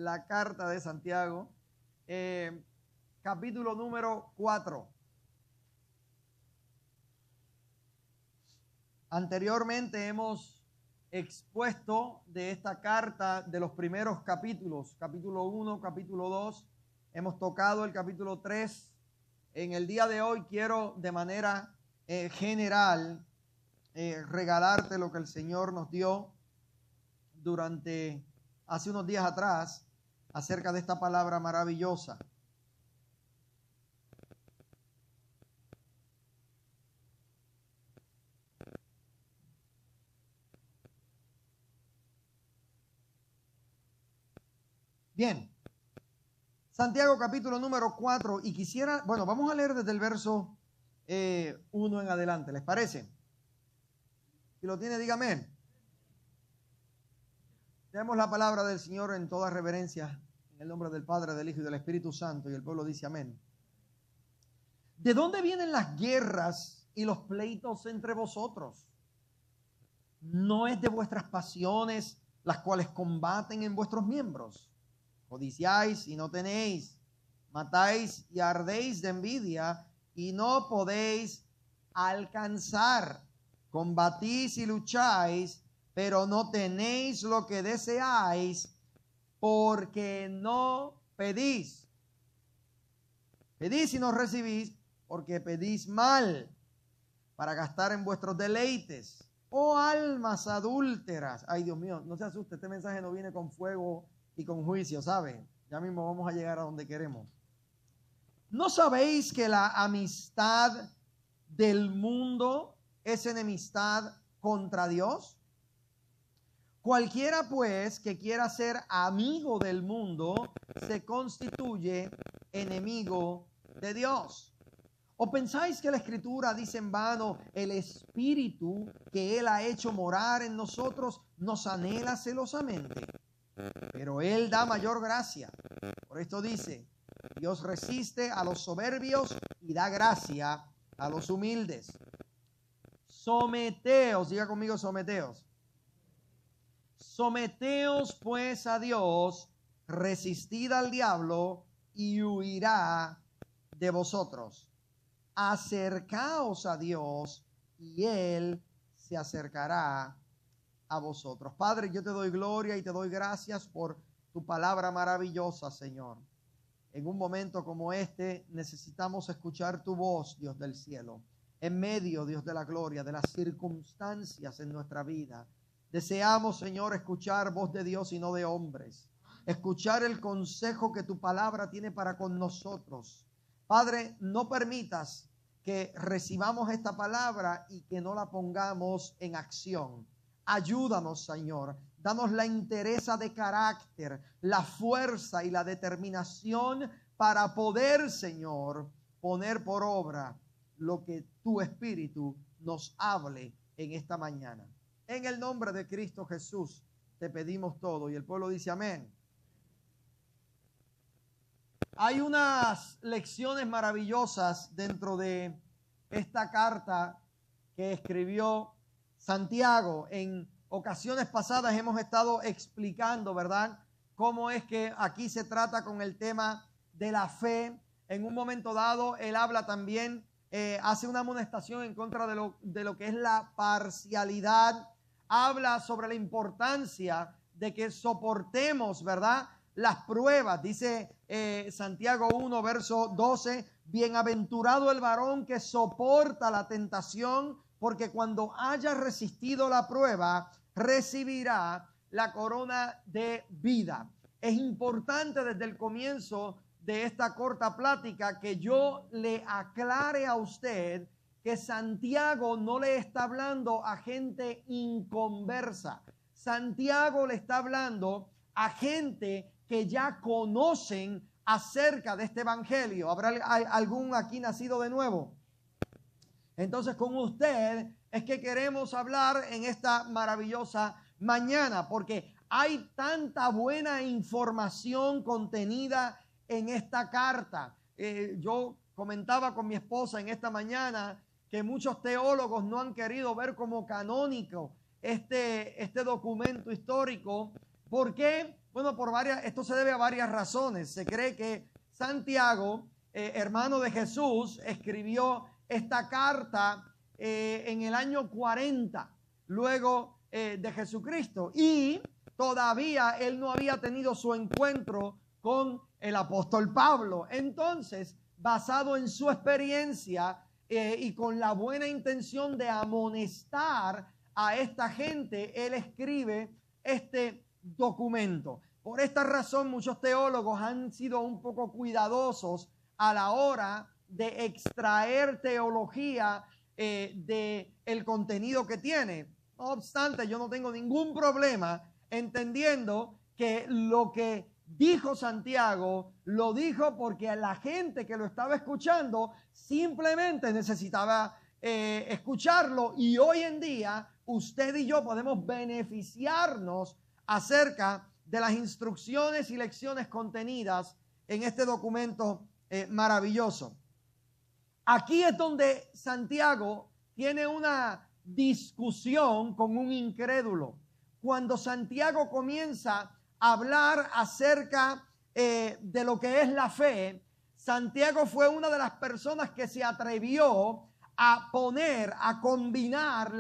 la carta de Santiago, capítulo número 4. Anteriormente hemos expuesto de esta carta de los primeros capítulos, capítulo 1, capítulo 2, hemos tocado el capítulo 3. En el día de hoy quiero de manera general regalarte lo que el Señor nos dio durante hace unos días atrás acerca de esta palabra maravillosa. Bien, Santiago capítulo número 4, y quisiera, bueno, vamos a leer desde el verso 1 en adelante, ¿les parece? Si lo tiene, dígame. Leemos la palabra del Señor en toda reverencia, en el nombre del Padre, del Hijo y del Espíritu Santo, y el pueblo dice amén. ¿De dónde vienen las guerras y los pleitos entre vosotros? ¿No es de vuestras pasiones las cuales combaten en vuestros miembros? Codiciáis y no tenéis, matáis y ardéis de envidia y no podéis alcanzar. Combatís y lucháis, pero no tenéis lo que deseáis, porque no pedís. Pedís y no recibís, porque pedís mal, para gastar en vuestros deleites. Oh almas adúlteras. Ay, Dios mío, no se asuste, este mensaje no viene con fuego y con juicio, ¿saben? Ya mismo vamos a llegar a donde queremos. ¿No sabéis que la amistad del mundo es enemistad contra Dios? Cualquiera pues que quiera ser amigo del mundo se constituye enemigo de Dios. ¿O pensáis que la Escritura dice en vano, el Espíritu que Él ha hecho morar en nosotros nos anhela celosamente? Pero Él da mayor gracia. Por esto dice, Dios resiste a los soberbios y da gracia a los humildes. Someteos, diga conmigo, someteos. Someteos pues a Dios, resistid al diablo y huirá de vosotros. Acercaos a Dios y Él se acercará a vosotros. Padre, yo te doy gloria y te doy gracias por tu palabra maravillosa, Señor. En un momento como este necesitamos escuchar tu voz, Dios del cielo, en medio, Dios de la gloria, de las circunstancias en nuestra vida. Deseamos, Señor, escuchar voz de Dios y no de hombres. Escuchar el consejo que tu palabra tiene para con nosotros. Padre, no permitas que recibamos esta palabra y que no la pongamos en acción. Ayúdanos, Señor. Danos la entereza de carácter, la fuerza y la determinación para poder, Señor, poner por obra lo que tu Espíritu nos hable en esta mañana. En el nombre de Cristo Jesús te pedimos todo. Y el pueblo dice amén. Hay unas lecciones maravillosas dentro de esta carta que escribió Santiago. En ocasiones pasadas hemos estado explicando, ¿verdad?, cómo es que aquí se trata con el tema de la fe. En un momento dado, él habla también, hace una amonestación en contra de lo que es la parcialidad. Habla sobre la importancia de que soportemos, ¿verdad?, las pruebas. Dice Santiago 1, verso 12, bienaventurado el varón que soporta la tentación, porque cuando haya resistido la prueba, recibirá la corona de vida. Es importante desde el comienzo de esta corta plática que yo le aclare a usted que Santiago no le está hablando a gente inconversa. Santiago le está hablando a gente que ya conocen acerca de este evangelio. ¿Habrá algún aquí nacido de nuevo? Entonces con usted es que queremos hablar en esta maravillosa mañana, porque hay tanta buena información contenida en esta carta. Yo comentaba con mi esposa en esta mañana que muchos teólogos no han querido ver como canónico este documento histórico. ¿Por qué? Bueno, esto se debe a varias razones. Se cree que Santiago, hermano de Jesús, escribió esta carta en el año 40, luego de Jesucristo. Y todavía él no había tenido su encuentro con el apóstol Pablo. Entonces, basado en su experiencia y con la buena intención de amonestar a esta gente, él escribe este documento. Por esta razón, muchos teólogos han sido un poco cuidadosos a la hora de extraer teología del contenido que tiene. No obstante, yo no tengo ningún problema entendiendo que lo que dijo Santiago, lo dijo porque a la gente que lo estaba escuchando simplemente necesitaba escucharlo, y hoy en día usted y yo podemos beneficiarnos acerca de las instrucciones y lecciones contenidas en este documento maravilloso. Aquí es donde Santiago tiene una discusión con un incrédulo. Cuando Santiago comienza a hablar acerca de lo que es la fe, Santiago fue una de las personas que se atrevió a combinar,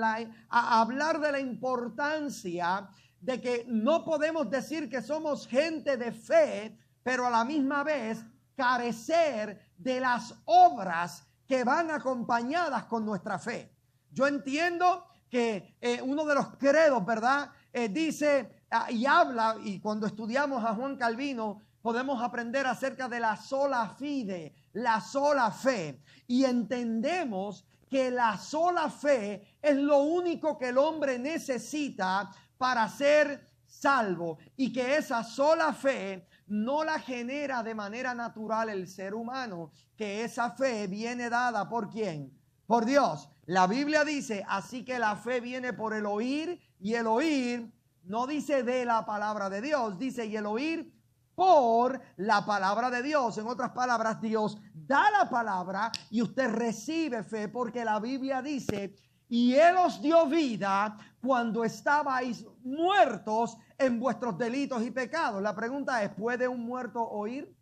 a hablar de la importancia de que no podemos decir que somos gente de fe, pero a la misma vez carecer de las obras que van acompañadas con nuestra fe. Yo entiendo que uno de los credos, ¿verdad? Dice y habla, y cuando estudiamos a Juan Calvino podemos aprender acerca de la sola fide, la sola fe, y entendemos que la sola fe es lo único que el hombre necesita para ser salvo, y que esa sola fe no la genera de manera natural el ser humano, que esa fe viene dada ¿por quién? Por Dios. La Biblia dice, así que la fe viene por el oír, y el oír no dice de la palabra de Dios, dice y el oír por la palabra de Dios. En otras palabras, Dios da la palabra y usted recibe fe, porque la Biblia dice, y Él os dio vida cuando estabais muertos en vuestros delitos y pecados. La pregunta es, ¿puede un muerto oír?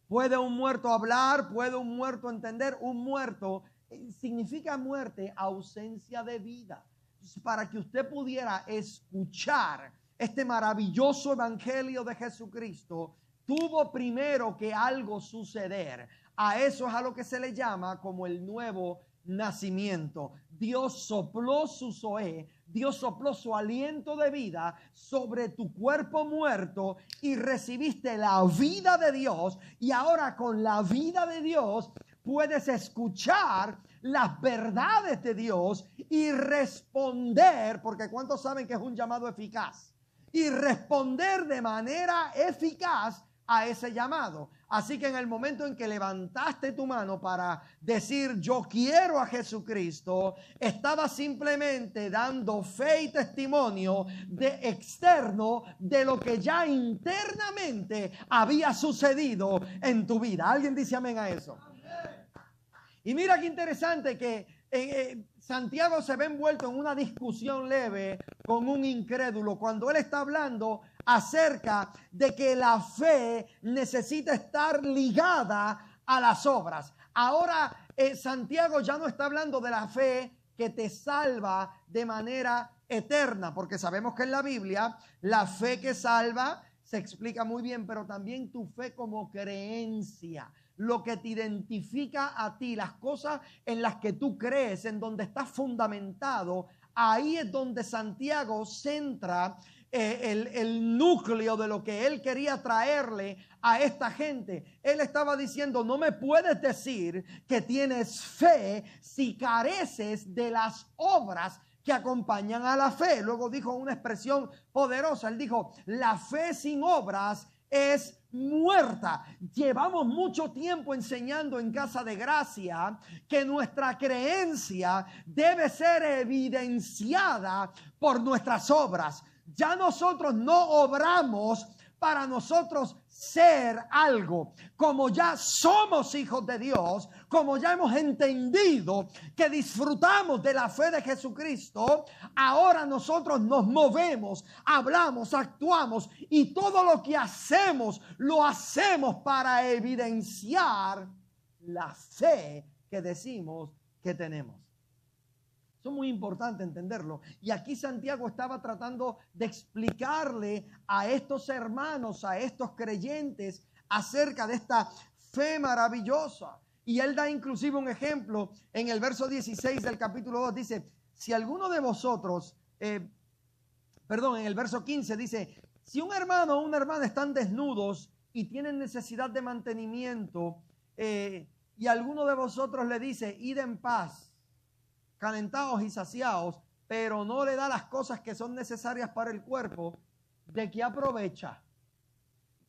¿Puede un muerto hablar? ¿Puede un muerto entender? Un muerto significa muerte, ausencia de vida. Entonces, para que usted pudiera escuchar este maravilloso evangelio de Jesucristo, tuvo primero que algo suceder. A eso es a lo que se le llama como el nuevo nacimiento. Dios sopló su zoé, Dios sopló su aliento de vida sobre tu cuerpo muerto y recibiste la vida de Dios, y ahora con la vida de Dios puedes escuchar las verdades de Dios y responder, porque ¿cuántos saben que es un llamado eficaz? Y responder de manera eficaz a ese llamado. Así que en el momento en que levantaste tu mano para decir yo quiero a Jesucristo, estaba simplemente dando fe y testimonio externo de lo que ya internamente había sucedido en tu vida. ¿Alguien dice amén a eso? Y mira qué interesante que Santiago se ve envuelto en una discusión leve con un incrédulo cuando él está hablando acerca de que la fe necesita estar ligada a las obras. Ahora Santiago ya no está hablando de la fe que te salva de manera eterna, porque sabemos que en la Biblia la fe que salva se explica muy bien, pero también tu fe como creencia, lo que te identifica a ti, las cosas en las que tú crees, en donde estás fundamentado. Ahí es donde Santiago centra el núcleo de lo que él quería traerle a esta gente. Él estaba diciendo, no me puedes decir que tienes fe si careces de las obras que acompañan a la fe. Luego dijo una expresión poderosa. Él dijo, la fe sin obras es muerta. Llevamos mucho tiempo enseñando en Casa de Gracia que nuestra creencia debe ser evidenciada por nuestras obras. Ya nosotros no obramos para nosotros ser algo. Como ya somos hijos de Dios, como ya hemos entendido que disfrutamos de la fe de Jesucristo, ahora nosotros nos movemos, hablamos, actuamos y todo lo que hacemos, lo hacemos para evidenciar la fe que decimos que tenemos. Eso es muy importante entenderlo. Y aquí Santiago estaba tratando de explicarle a estos hermanos, a estos creyentes, acerca de esta fe maravillosa. Y él da inclusive un ejemplo en el verso 16 del capítulo 2. Dice, si alguno de vosotros, en el verso 15 dice, si un hermano o una hermana están desnudos y tienen necesidad de mantenimiento, y alguno de vosotros le dice, id en paz, calentados y saciados, pero no le da las cosas que son necesarias para el cuerpo, ¿de qué aprovecha?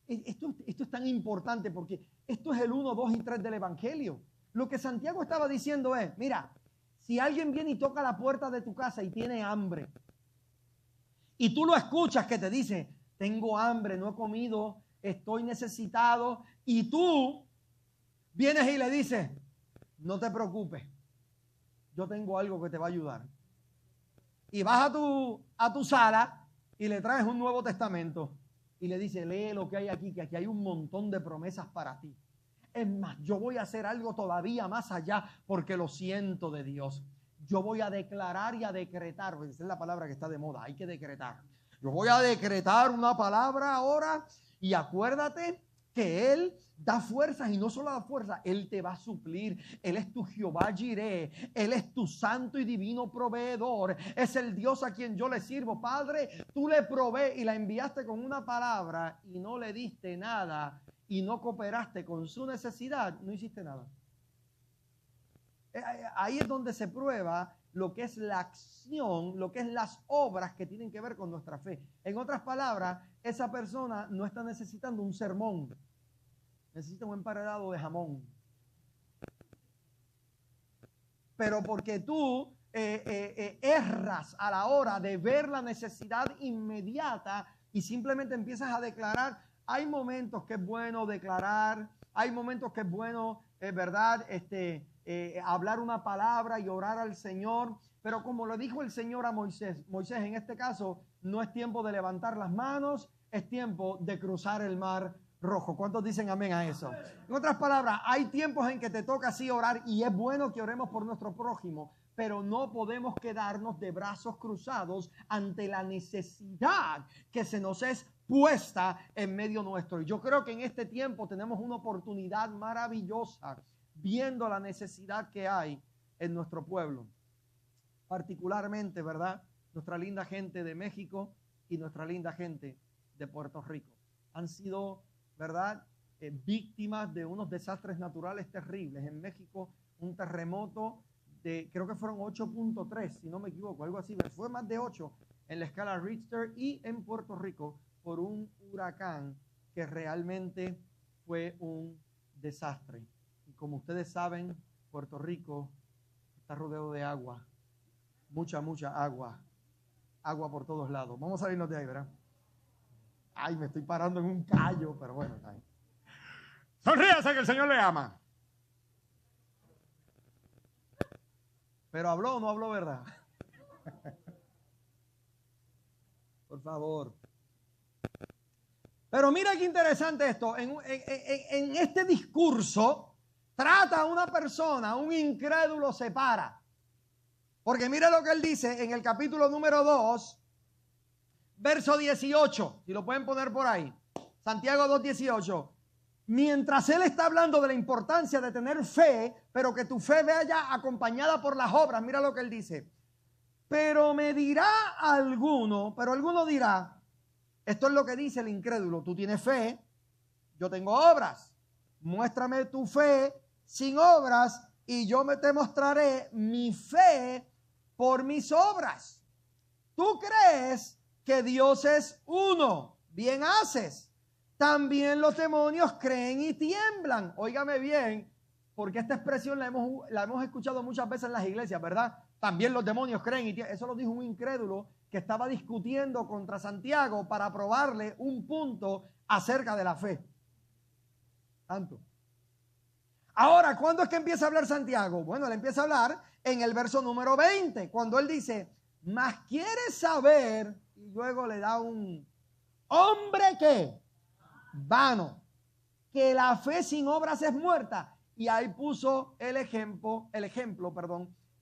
Esto es tan importante porque esto es el 1, 2 y 3 del Evangelio. Lo que Santiago estaba diciendo es, mira, si alguien viene y toca la puerta de tu casa y tiene hambre, y tú lo escuchas que te dice, tengo hambre, no he comido, estoy necesitado, y tú vienes y le dices, no te preocupes, yo tengo algo que te va a ayudar. Y vas a tu sala y le traes un Nuevo Testamento y le dices, lee lo que hay aquí, que aquí hay un montón de promesas para ti. Es más, yo voy a hacer algo todavía más allá porque lo siento de Dios. Yo voy a declarar y a decretar, esa es la palabra que está de moda, hay que decretar. Yo voy a decretar una palabra ahora y acuérdate que Él da fuerzas y no solo da fuerza, Él te va a suplir. Él es tu Jehová Jireh, Él es tu santo y divino proveedor, es el Dios a quien yo le sirvo. Padre, tú le provees y la enviaste con una palabra y no le diste nada y no cooperaste con su necesidad, no hiciste nada. Ahí es donde se prueba lo que es la acción, lo que es las obras que tienen que ver con nuestra fe. En otras palabras, esa persona no está necesitando un sermón, necesita un emparedado de jamón. Pero porque tú erras a la hora de ver la necesidad inmediata y simplemente empiezas a declarar, hay momentos que es bueno declarar, hay momentos que es bueno, ¿verdad? Hablar una palabra y orar al Señor, pero como lo dijo el Señor a Moisés, en este caso no es tiempo de levantar las manos, es tiempo de cruzar el mar rojo. ¿Cuántos dicen amén a eso? En otras palabras, hay tiempos en que te toca así orar y es bueno que oremos por nuestro prójimo, pero no podemos quedarnos de brazos cruzados ante la necesidad que se nos es puesta en medio nuestro. Y yo creo que en este tiempo tenemos una oportunidad maravillosa viendo la necesidad que hay en nuestro pueblo, particularmente, ¿verdad? Nuestra linda gente de México y nuestra linda gente de Puerto Rico han sido, ¿verdad? Víctimas de unos desastres naturales terribles. En México, un terremoto de, creo que fueron 8.3, si no me equivoco, algo así, fue más de 8 en la escala Richter, y en Puerto Rico por un huracán que realmente fue un desastre. Y como ustedes saben, Puerto Rico está rodeado de agua, mucha agua por todos lados. Vamos a salirnos de ahí, ¿verdad? Ay, me estoy parando en un callo, pero bueno. Ay. Sonríase que el Señor le ama. Pero ¿habló o no habló verdad? Por favor. Pero mira qué interesante esto. En este discurso trata a una persona, un incrédulo se para. Porque mira lo que él dice en el capítulo número 2, verso 18. Si lo pueden poner por ahí. Santiago 2:18. Mientras él está hablando de la importancia de tener fe, pero que tu fe vaya acompañada por las obras, mira lo que él dice. Pero alguno dirá, esto es lo que dice el incrédulo, tú tienes fe, yo tengo obras, muéstrame tu fe sin obras y yo te mostraré mi fe por mis obras. Tú crees que Dios es uno, bien haces. También los demonios creen y tiemblan. Óigame bien, porque esta expresión la hemos escuchado muchas veces en las iglesias, ¿verdad? También los demonios creen y tiemblan. Eso lo dijo un incrédulo que estaba discutiendo contra Santiago para probarle un punto acerca de la fe. Tanto. Ahora, ¿cuándo es que empieza a hablar Santiago? Bueno, él empieza a hablar en el verso número 20, cuando él dice, mas quiere saber, y luego le da un hombre que vano, que la fe sin obras es muerta. Y ahí puso el ejemplo,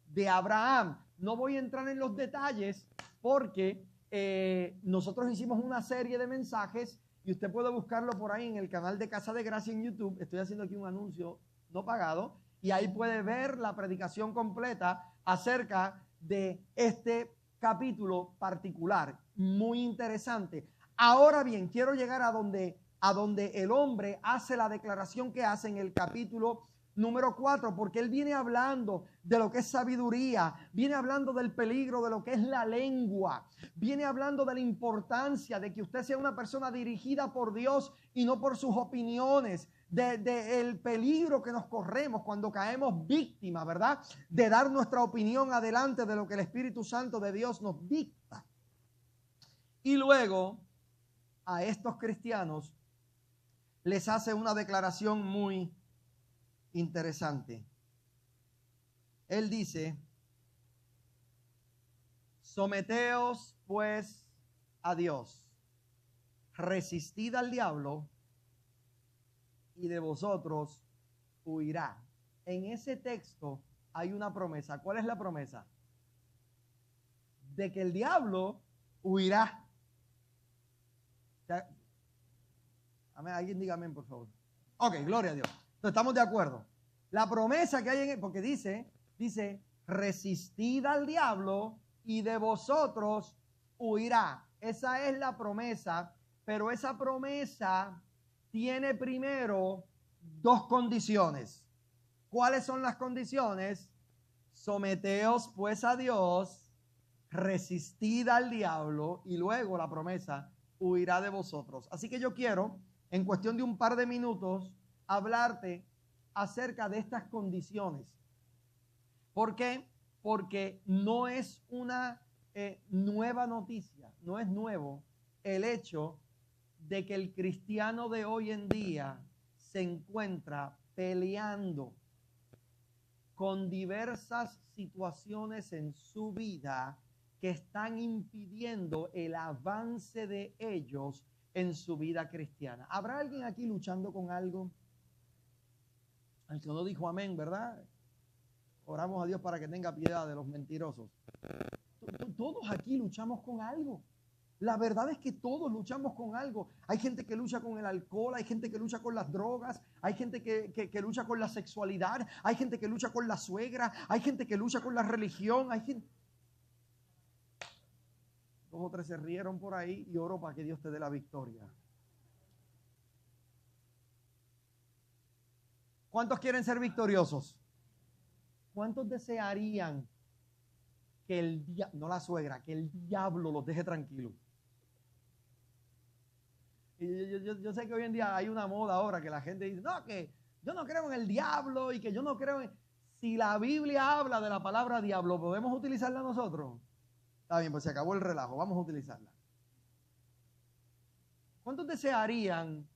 de Abraham. No voy a entrar en los detalles porque nosotros hicimos una serie de mensajes y usted puede buscarlo por ahí en el canal de Casa de Gracia en YouTube. Estoy haciendo aquí un anuncio no pagado y ahí puede ver la predicación completa acerca de este capítulo particular. Muy interesante. Ahora bien, quiero llegar a donde el hombre hace la declaración que hace en el capítulo número 4, porque él viene hablando de lo que es sabiduría, viene hablando del peligro de lo que es la lengua, viene hablando de la importancia de que usted sea una persona dirigida por Dios y no por sus opiniones, de el peligro que nos corremos cuando caemos víctimas, ¿verdad? De dar nuestra opinión adelante de lo que el Espíritu Santo de Dios nos dicta. Y luego a estos cristianos les hace una declaración muy interesante. Él dice, someteos pues a Dios, resistid al diablo y de vosotros huirá. En ese texto hay una promesa. ¿Cuál es la promesa? De que el diablo huirá. Amén. Alguien diga amén, por favor. Ok, gloria a Dios. Entonces, estamos de acuerdo. La promesa que hay en él, porque dice, resistid al diablo y de vosotros huirá. Esa es la promesa, pero esa promesa tiene primero dos condiciones. ¿Cuáles son las condiciones? Someteos pues a Dios, resistid al diablo y luego la promesa huirá de vosotros. Así que yo quiero, en cuestión de un par de minutos, hablarte acerca de estas condiciones. ¿Por qué? Porque no es una nueva noticia, no es nuevo el hecho de que el cristiano de hoy en día se encuentra peleando con diversas situaciones en su vida que están impidiendo el avance de ellos en su vida cristiana. ¿Habrá alguien aquí luchando con algo? El que no dijo amén, ¿verdad? Oramos a Dios para que tenga piedad de los mentirosos. Todos aquí luchamos con algo. La verdad es que todos luchamos con algo. Hay gente que lucha con el alcohol, hay gente que lucha con las drogas, hay gente que lucha con la sexualidad, hay gente que lucha con la suegra, hay gente que lucha con la religión, hay gente... 2 o 3 se rieron por ahí y oro para que Dios te dé la victoria. ¿Cuántos quieren ser victoriosos? ¿Cuántos desearían que el diablo, no la suegra, que el diablo los deje tranquilos? Y yo sé que hoy en día hay una moda ahora que la gente dice, no, que yo no creo en el diablo y que yo no creo en... Si la Biblia habla de la palabra diablo, ¿podemos utilizarla nosotros? Está bien, pues se acabó el relajo, vamos a utilizarla. ¿Cuántos desearían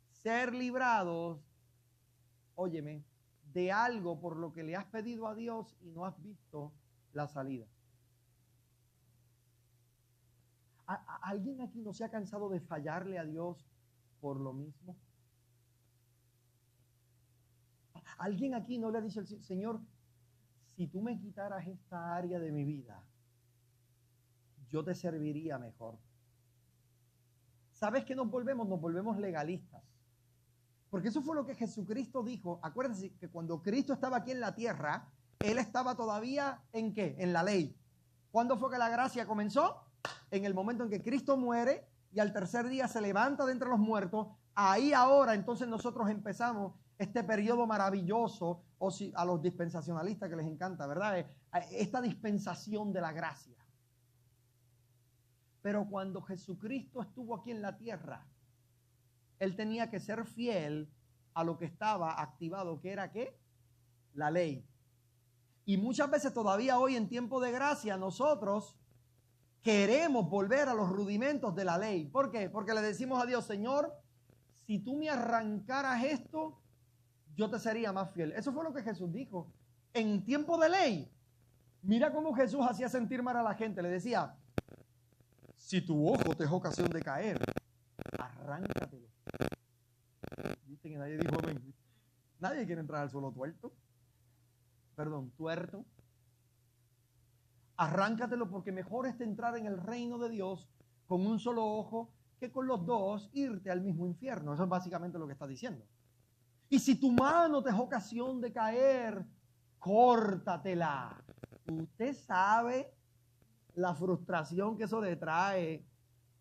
ser librados, óyeme, de algo por lo que le has pedido a Dios y no has visto la salida? ¿Alguien aquí no se ha cansado de fallarle a Dios por lo mismo? ¿Alguien aquí no le ha dicho al Señor, si tú me quitaras esta área de mi vida, yo te serviría mejor? ¿Sabes qué nos volvemos? Nos volvemos legalistas. Porque eso fue lo que Jesucristo dijo. Acuérdense que cuando Cristo estaba aquí en la tierra, Él estaba todavía ¿en qué? En la ley. ¿Cuándo fue que la gracia comenzó? En el momento en que Cristo muere y al tercer día se levanta de entre los muertos. Ahí ahora entonces nosotros empezamos este periodo maravilloso, o si, a los dispensacionalistas que les encanta, ¿verdad? Esta dispensación de la gracia. Pero cuando Jesucristo estuvo aquí en la tierra, Él tenía que ser fiel a lo que estaba activado, que era ¿qué? La ley. Y muchas veces todavía hoy en tiempo de gracia nosotros queremos volver a los rudimentos de la ley. ¿Por qué? Porque le decimos a Dios, Señor, si tú me arrancaras esto, yo te sería más fiel. Eso fue lo que Jesús dijo. En tiempo de ley, mira cómo Jesús hacía sentir mal a la gente. Le decía, si tu ojo te es ocasión de caer, arráncatelo. ¿Viste que nadie dijo amén? Nadie quiere entrar al suelo tuerto. Arráncatelo, porque mejor es entrar en el reino de Dios con un solo ojo que con los dos irte al mismo infierno. Eso es básicamente lo que está diciendo. Y si tu mano te es ocasión de caer, córtatela. Usted sabe la frustración que eso le trae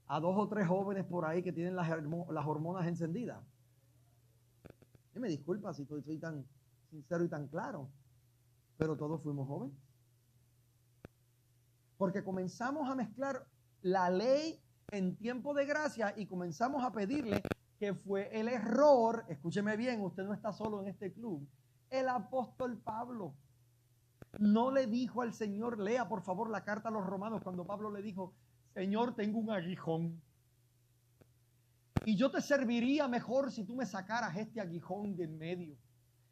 a 2 o 3 jóvenes por ahí que tienen las hormonas encendidas. Y me disculpa si soy tan sincero y tan claro, pero todos fuimos jóvenes. Porque comenzamos a mezclar la ley en tiempo de gracia y comenzamos a pedirle, que fue el error. Escúcheme bien, usted no está solo en este club. El apóstol Pablo no le dijo al Señor, lea por favor la carta a los romanos, cuando Pablo le dijo, Señor, tengo un aguijón y yo te serviría mejor si tú me sacaras este aguijón de en medio.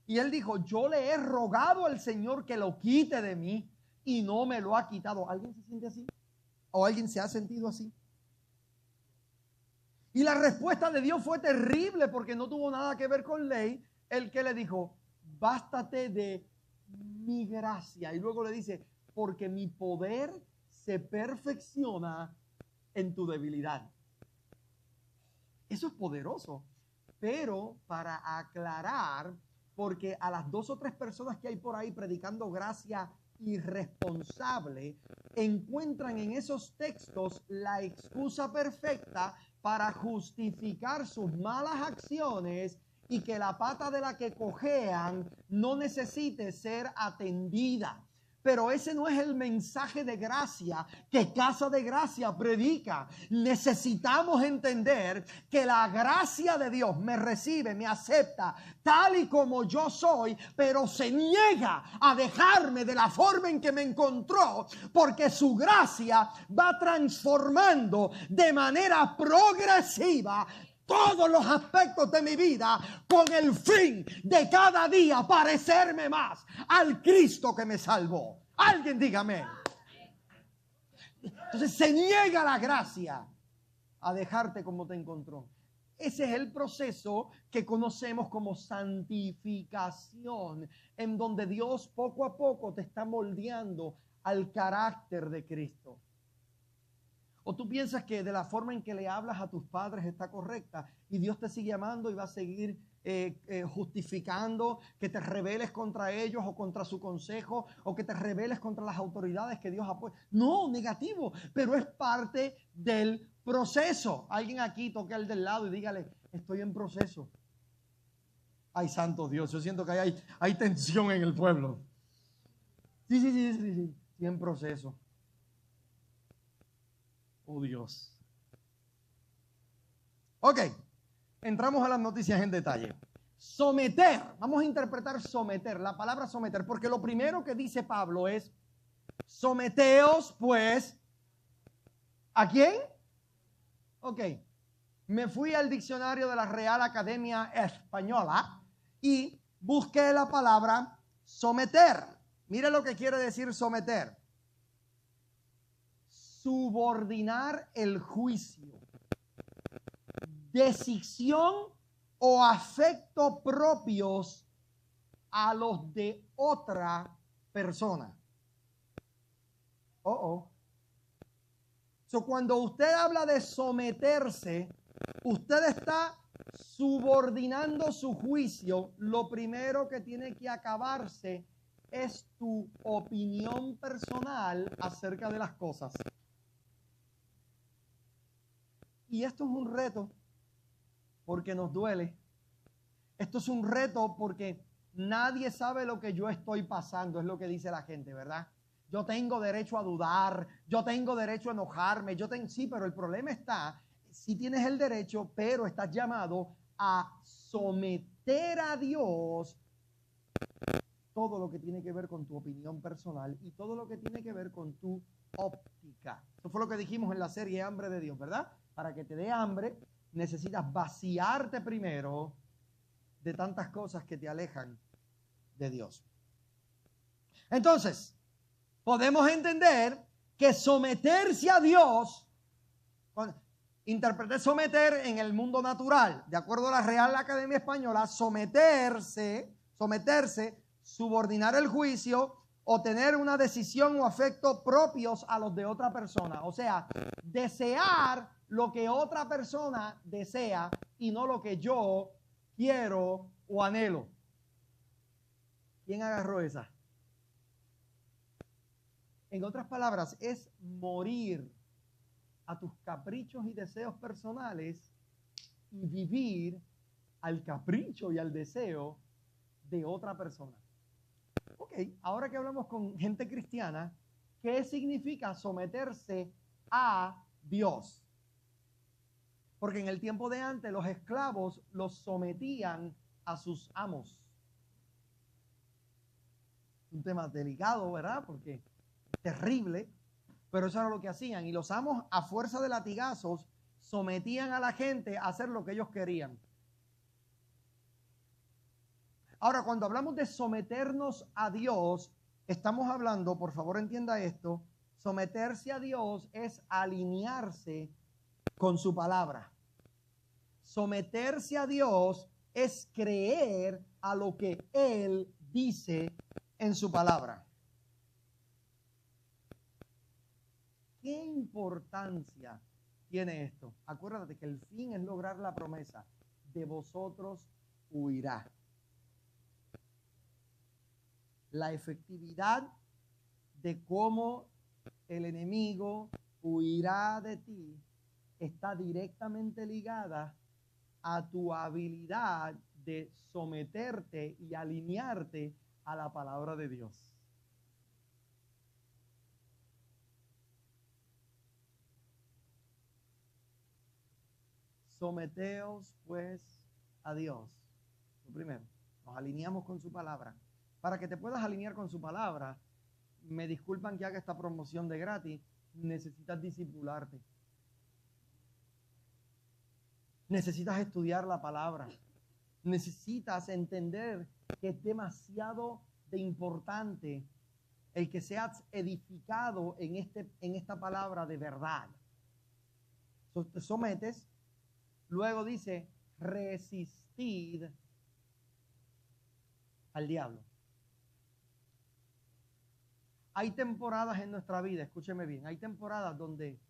Y él dijo, yo le he rogado al Señor que lo quite de mí y no me lo ha quitado. ¿Alguien se siente así? ¿O alguien se ha sentido así? Y la respuesta de Dios fue terrible, porque no tuvo nada que ver con ley. El que le dijo, bástate de mi gracia. Y luego le dice, porque mi poder se perfecciona en tu debilidad. Eso es poderoso. Pero para aclarar, porque a las 2 o 3 personas que hay por ahí predicando gracia irresponsable, encuentran en esos textos la excusa perfecta para justificar sus malas acciones y que la pata de la que cojean no necesite ser atendida. Pero ese no es el mensaje de gracia que Casa de Gracia predica. Necesitamos entender que la gracia de Dios me recibe, me acepta tal y como yo soy, pero se niega a dejarme de la forma en que me encontró, porque su gracia va transformando de manera progresiva todos los aspectos de mi vida, con el fin de cada día parecerme más al Cristo que me salvó. Alguien dígame. Entonces se niega la gracia a dejarte como te encontró. Ese es el proceso que conocemos como santificación, en donde Dios poco a poco te está moldeando al carácter de Cristo. ¿O tú piensas que de la forma en que le hablas a tus padres está correcta y Dios te sigue amando y va a seguir justificando que te rebeles contra ellos o contra su consejo o que te rebeles contra las autoridades que Dios ha puesto? No, negativo, pero es parte del proceso. Alguien aquí toque al del lado y dígale, estoy en proceso. Ay, santo Dios, yo siento que hay tensión en el pueblo. Sí, estoy en proceso. Oh, Dios. Ok, entramos a las noticias en detalle. Someter, vamos a interpretar someter, la palabra someter, porque lo primero que dice Pablo es, someteos pues, ¿a quién? Ok, me fui al diccionario de la Real Academia Española y busqué la palabra someter. Mire lo que quiere decir someter. Subordinar el juicio, decisión o afecto propios a los de otra persona. Cuando usted habla de someterse, usted está subordinando su juicio. Lo primero que tiene que acabarse es tu opinión personal acerca de las cosas. Y esto es un reto porque nos duele. Esto es un reto porque nadie sabe lo que yo estoy pasando, es lo que dice la gente, ¿verdad? Yo tengo derecho a dudar, yo tengo derecho a enojarme, sí, pero el problema está, sí tienes el derecho, pero estás llamado a someter a Dios todo lo que tiene que ver con tu opinión personal y todo lo que tiene que ver con tu óptica. Eso fue lo que dijimos en la serie Hambre de Dios, ¿verdad? Para que te dé hambre, necesitas vaciarte primero de tantas cosas que te alejan de Dios. Entonces, podemos entender que someterse a Dios, interpreté someter en el mundo natural, de acuerdo a la Real Academia Española, someterse, subordinar el juicio o tener una decisión o afecto propios a los de otra persona. O sea, desear lo que otra persona desea y no lo que yo quiero o anhelo. ¿Quién agarró esa? En otras palabras, es morir a tus caprichos y deseos personales y vivir al capricho y al deseo de otra persona. Ok, ahora que hablamos con gente cristiana, ¿qué significa someterse a Dios? Porque en el tiempo de antes los esclavos los sometían a sus amos. Un tema delicado, ¿verdad? Porque terrible, pero eso era lo que hacían. Y los amos, a fuerza de latigazos, sometían a la gente a hacer lo que ellos querían. Ahora, cuando hablamos de someternos a Dios, estamos hablando, por favor entienda esto, someterse a Dios es alinearse con su palabra. Someterse a Dios es creer a lo que Él dice en su palabra. ¿Qué importancia tiene esto? Acuérdate que el fin es lograr la promesa. De vosotros huirá. La efectividad de cómo el enemigo huirá de ti está directamente ligada a tu habilidad de someterte y alinearte a la palabra de Dios. Someteos pues a Dios. Lo primero, nos alineamos con su palabra. Para que te puedas alinear con su palabra, me disculpan que haga esta promoción de gratis, necesitas discipularte. Necesitas estudiar la palabra. Necesitas entender que es demasiado de importante el que seas edificado en esta palabra de verdad. Te sometes. Luego dice, resistid al diablo. Hay temporadas en nuestra vida, escúcheme bien, hay temporadas donde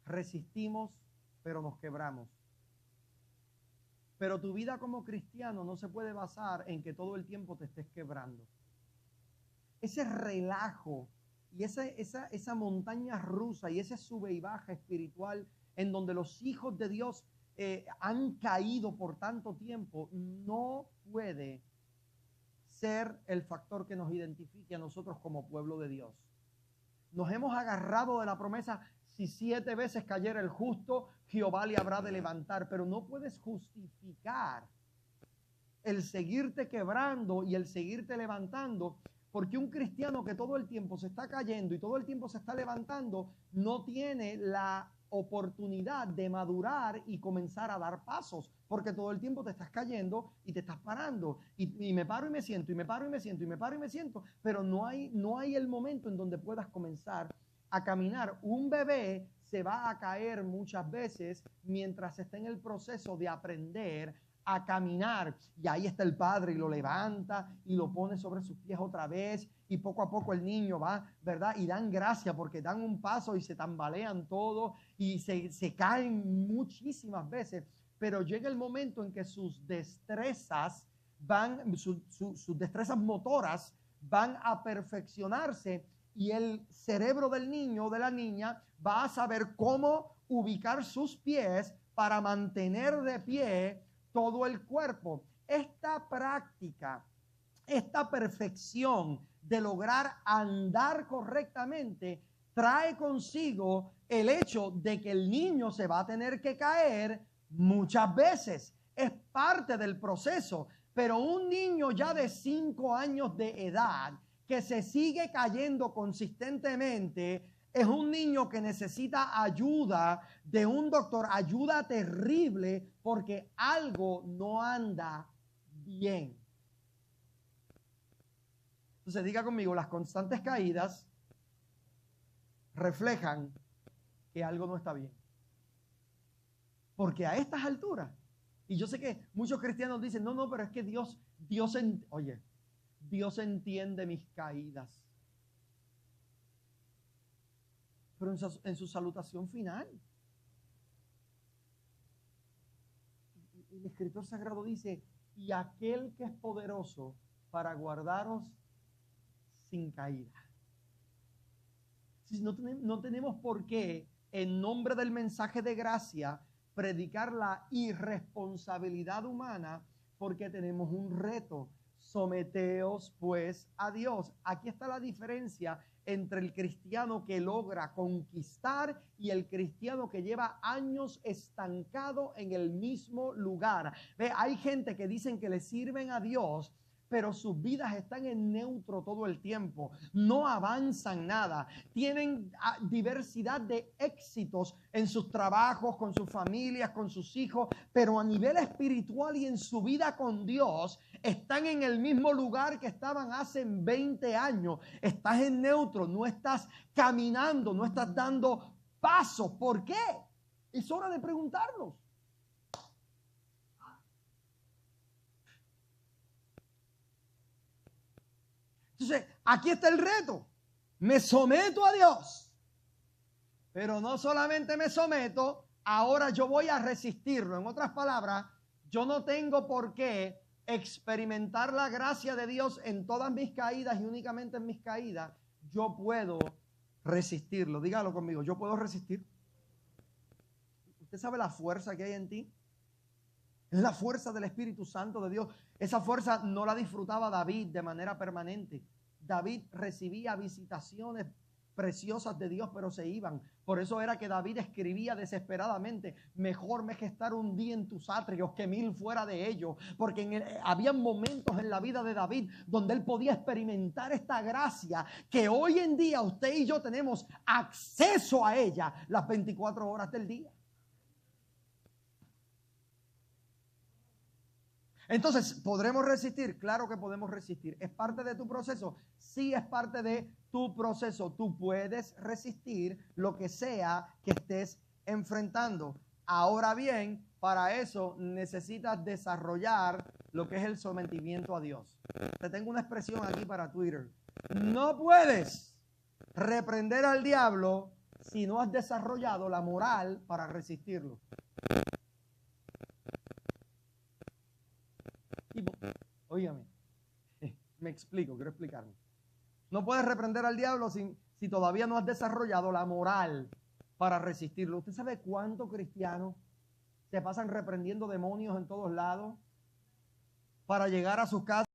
resistimos, pero nos quebramos. Pero tu vida como cristiano no se puede basar en que todo el tiempo te estés quebrando. Ese relajo y esa montaña rusa y ese sube y baja espiritual en donde los hijos de Dios han caído por tanto tiempo, no puede ser el factor que nos identifique a nosotros como pueblo de Dios. Nos hemos agarrado de la promesa, si 7 veces cayera el justo, Jehová le habrá de levantar, pero no puedes justificar el seguirte quebrando y el seguirte levantando, porque un cristiano que todo el tiempo se está cayendo y todo el tiempo se está levantando, no tiene la oportunidad de madurar y comenzar a dar pasos, porque todo el tiempo te estás cayendo y te estás parando y me paro y me siento y me paro y me siento y me paro y me siento, pero no hay el momento en donde puedas comenzar a caminar. Un bebé se va a caer muchas veces mientras está en el proceso de aprender a caminar, y ahí está el padre y lo levanta y lo pone sobre sus pies otra vez, y poco a poco el niño va, ¿verdad? Y dan gracia porque dan un paso y se tambalean todo y se caen muchísimas veces, pero llega el momento en que sus destrezas sus destrezas motoras van a perfeccionarse y el cerebro del niño o de la niña va a saber cómo ubicar sus pies para mantener de pie todo el cuerpo. Esta práctica, esta perfección de lograr andar correctamente trae consigo el hecho de que el niño se va a tener que caer muchas veces. Es parte del proceso. Pero un niño ya de 5 años de edad que se sigue cayendo consistentemente es un niño que necesita ayuda de un doctor, ayuda terrible, porque algo no anda bien. Entonces diga conmigo, las constantes caídas reflejan que algo no está bien. Porque a estas alturas, y yo sé que muchos cristianos dicen, no, pero es que Dios entiende mis caídas. Pero en su salutación final, el escritor sagrado dice, y aquel que es poderoso para guardaros sin caída. No tenemos por qué, en nombre del mensaje de gracia, predicar la irresponsabilidad humana, porque tenemos un reto. Someteos pues a Dios. Aquí está la diferencia entre el cristiano que logra conquistar y el cristiano que lleva años estancado en el mismo lugar. Ve, hay gente que dicen que le sirven a Dios, pero sus vidas están en neutro todo el tiempo, no avanzan nada, tienen diversidad de éxitos en sus trabajos, con sus familias, con sus hijos, pero a nivel espiritual y en su vida con Dios, están en el mismo lugar que estaban hace 20 años, estás en neutro, no estás caminando, no estás dando pasos. ¿Por qué? Es hora de preguntarnos. Entonces, aquí está el reto. Me someto a Dios. Pero no solamente me someto, ahora yo voy a resistirlo. En otras palabras, yo no tengo por qué experimentar la gracia de Dios en todas mis caídas y únicamente en mis caídas. Yo puedo resistirlo. Dígalo conmigo, yo puedo resistir. ¿Usted sabe la fuerza que hay en ti? Es la fuerza del Espíritu Santo de Dios. Esa fuerza no la disfrutaba David de manera permanente. David recibía visitaciones preciosas de Dios, pero se iban. Por eso era que David escribía desesperadamente, mejor me es estar un día en tus atrios que 1000 fuera de ellos, porque había momentos en la vida de David donde él podía experimentar esta gracia que hoy en día usted y yo tenemos acceso a ella las 24 horas del día. Entonces, ¿podremos resistir? Claro que podemos resistir. ¿Es parte de tu proceso? Sí, es parte de tu proceso. Tú puedes resistir lo que sea que estés enfrentando. Ahora bien, para eso necesitas desarrollar lo que es el sometimiento a Dios. Te tengo una expresión aquí para Twitter. No puedes reprender al diablo si no has desarrollado la moral para resistirlo. Óigame, me explico, quiero explicarme. No puedes reprender al diablo si todavía no has desarrollado la moral para resistirlo. ¿Usted sabe cuántos cristianos se pasan reprendiendo demonios en todos lados para llegar a sus casas